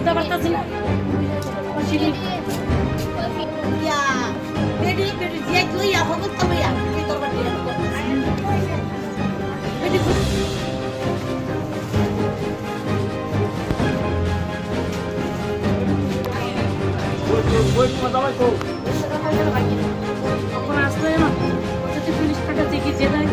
বুঝতে পারতাছি না আসলে না পুলিশ টাকা থেকে যে দেয়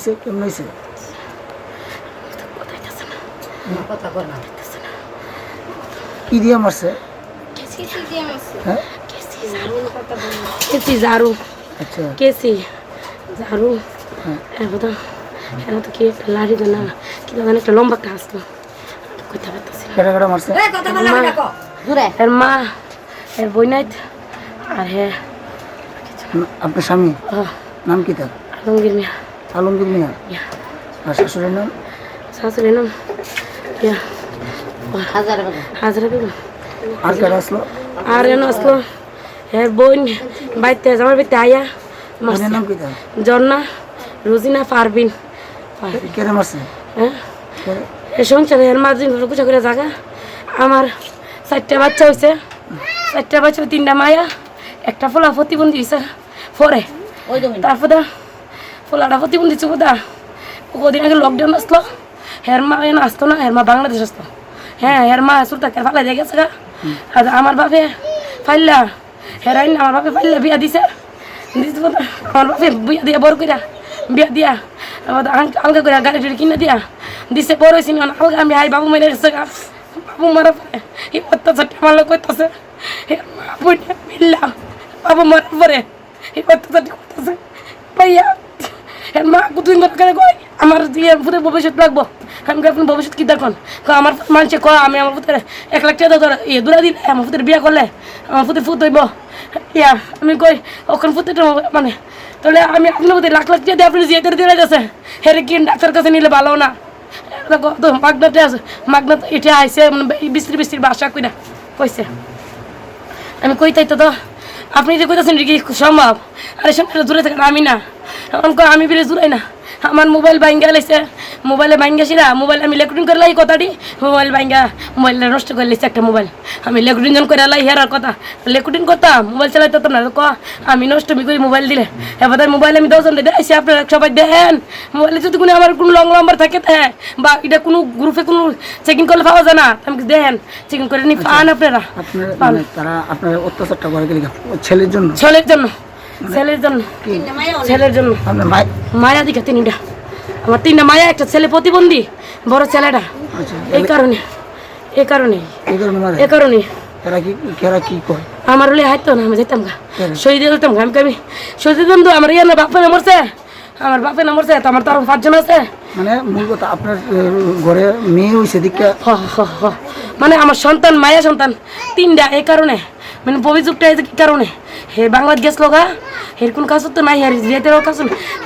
সবাই কেমন হয়েছে কি দিয়ে মারছে কেসি ঝাড়ু আচ্ছা কেসি ঝাড়ু এরা তো কি একটা লাড়ি দেয় না কি জানে একটা লম্বা একটা আসলো কইতে পারতেছি না কেটা মারছে এর মা এর বই নাই আর হ্যাঁ আপনার স্বামী নাম কি তার আলমগীর মিয়া আলমগীর মিয়া আর শাশুড়ির নাম শাশুড়ির নাম হাজারা বেগম আর কেটা আসলো আর এনে আসলো এর বোন বাড়িতে আমার বাড়িতে আয়া বোনের নাম কি তার জন্না রোজিনা পারবিন কেটে মারছে হ্যাঁ এ সংসারে এর মাঝে গুছা করে জায়গা আমার 4টা বাচ্চা হয়েছে 4টা বাচ্চা 3টা মায়া একটা ফোলা প্রতিবন্ধী হয়েছে পরে তারপরে ফোলাটা প্রতিবন্ধী চুকুদা কদিন আগে লকডাউন আসলো হের মা এনে আসতো না হের মা বাংলাদেশ আসতো হ্যাঁ হের মা সুরতাকে ফালাই দিয়ে গেছে গা আর আমার বাপে ফাইল্লা হেরাইন আমার বাপে ফাইল্লা বিয়া দিছে আমার বাপে বিয়া দিয়া বড় কইরা বিয়া দিয়া আলগা করে গাড়ি টাড়ি কিনে দিয়া দিছে বড় হয়েছি আলগা আমি হাই বাবু মেরে গেছে গা বাবু মারা পরে এই অত্যাচারটা আমার লোক করতেছে মিল্লা বাবু মারার পরে এই অত্যাচারটা করতেছে ভাইয়া এর মা কুতুই করে কয় আমার দিয়ে পুরো ভবিষ্যৎ লাগবো আমি আপনার ভবিষ্যৎ কি দেখুন আমার মানুষে কয় আমি আমার পুতের 1 লাখ টাকা ধর দূরা দিলে আমার পুতের বিয়া করলে আমার পুতের ফুত হইব ইয়া আমি কই ওখানে পুতেরটা মানে তাহলে আমি আপনার পুতের লাখ লাখ টাকা দিয়ে আপনি জিয়াতে দিয়ে গেছে হেরে কি ডাক্তার কাছে নিলে ভালো না তো মাগনাতে আছে মাগনা এটা আইসে মানে বিস্ত্রি বাসা কইরা কইছে আমি কই তাই তো আপনি যে কইতাছেন কি সম্ভব আরে সব দূরে থাকেন আমি না আমি বেরে জুড়াই না আমার মোবাইল ভাঙ্গা লাইছে মোবাইলে ভাঙ্গাছিলা মোবাইল আমি রেকর্ডিং করে লাই কথাটি মোবাইল ভাঙ্গা মোবাইলটা নষ্ট করে লাইছে একটা মোবাইল আমি রেকর্ডিং করে লাই হেরার কথা রেকর্ডিং করতাম মোবাইল চালাইতে না ক আমি নষ্ট করি মোবাইল দিলে এবার মোবাইল আমি 10 জন দেখাইছি আপনারা সবাই দেখেন মোবাইলে যদি কোনো আমার কোনো লং নাম্বার থাকে বা এটা কোনো গ্রুপে কোনো চেকিং করলে পাওয়া যায় না আমি দেখেন চেকিং করে নি পান আপনারা তারা আপনার অত্যাচারটা করে গেলে ছেলের জন্য ছেলের জন্য মায়া দিকে 3টা আমার 3টা মায়া একটা ছেলে প্রতিবন্ধী বড় ছেলেটা এই কারণে আমার হলে হাইতো না আমি যেতাম গা শহীদ যেতাম গা আমি শহীদ বন্ধু আমার ইয়ে না বাপে না মরছে আমার বাপে না মরছে আমার তো আরো 5 জন আছে মানে মূল কথা আপনার ঘরে মেয়ে হয়েছে দিকে মানে আমার সন্তান মায়া সন্তান 3টা এই কারণে মানে অভিযোগটা কি কারণে হে বাংলাদেশ গেছিল গা হের কোন কাগজ তো নাই হের জিয়াইতে কাগজ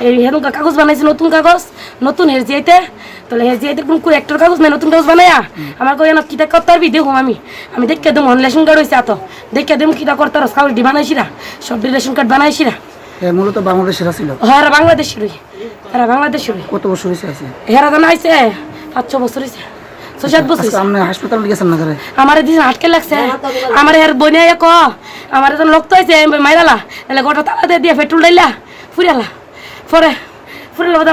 হের কাগজ বানাইছে নতুন কাগজ নতুন হের জিয়াইতে তাহলে হের জিয়াইতে কোন একটার কাগজ নাই নতুন কাগজ বানায়া আমার কই না কিতা করতে পারবি দেখো আমি দেখে দেবো রেশন কার্ড হয়েছে এত দেখে দেবো কিতা করতে পারো কাগজ বানাইছিরা সব রেশন কার্ড বানাইছিরা মূলত বাংলাদেশের ছিল হ্যাঁ বাংলাদেশেরই কত বছর হয়েছে হেরা জানা আইছে 5-6 বছর হয়েছে 6-7 বছর আপনি হাসপাতাল গেছেন না আমার দিন আটকে লাগছে আমার এর বনে ক আমার যখন রক্ত হয়েছে মাইরালা তাহলে গোটা তালা দিয়ে পেট্রোল ডাইলা ফুরালা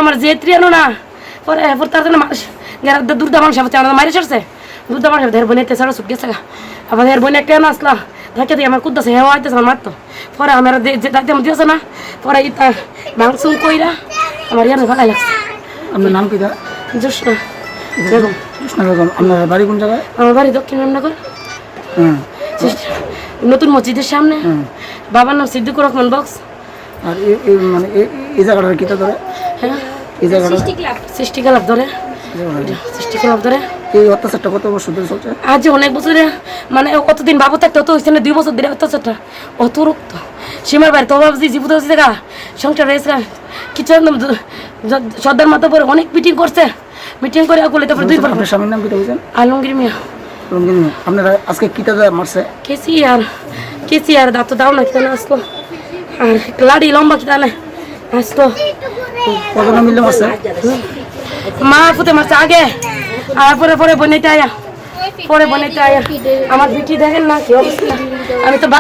আমার জেত্রি আনো না পরে তার জন্য মানুষ দুর্দা মানুষ আমাদের মাইরে চড়ছে দুর্দা মানুষ হের বনে তেসারা ছুট গেছে আবার হের বনে একটা আসলা ধাক্কা দিয়ে আমার কুদ্দাছে হেওয়া আইতেছে আমার মারতো পরে আমার দায়িত্ব আমার দিয়েছে না পরে ইতা ভাঙচুং কইরা আমার ইয়ার ভালো লাগছে আপনার নাম কি জোসনা বেগম আপনার বাড়ি কোন জায়গায় আমার বাড়ি দক্ষিণ রামনগর নতুন মসজিদের সামনে বাবার নাম সিদ্দিকুর রহমান বক্স আর মানে এই জায়গাটার কিতা ধরে হ্যাঁ এই জায়গাটা সৃষ্টি ক্লাব ধরে এই অত্যাচারটা কত বছর ধরে চলছে আজ অনেক বছর মানে কতদিন বাবু থাকতে অত হয়েছে না 2 বছর ধরে অত্যাচারটা অত রক্ত সীমার বাইরে তো ভাবছি জীবিত হচ্ছে দেখা সংসার হয়েছে কিছু একদম সর্দার মাথা পরে অনেক মিটিং করছে মিটিং করে করলে তারপরে দুই আপনার স্বামীর নাম কি বলছেন? আলমগীর মিয়া রঙ্গিনী মিয়া। আপনারা আজকে কি দাদা মারছে? কেসি আর দাঁত দাও না কেন আসলো আর লাড়ি লম্বা কি না আসলো কজন মিলে মারছে? মা ফুতে মারছে আগে আর পরে পরে বনাইতে আয়া আমার বিটি দেখেন না কি অবস্থা আমি তো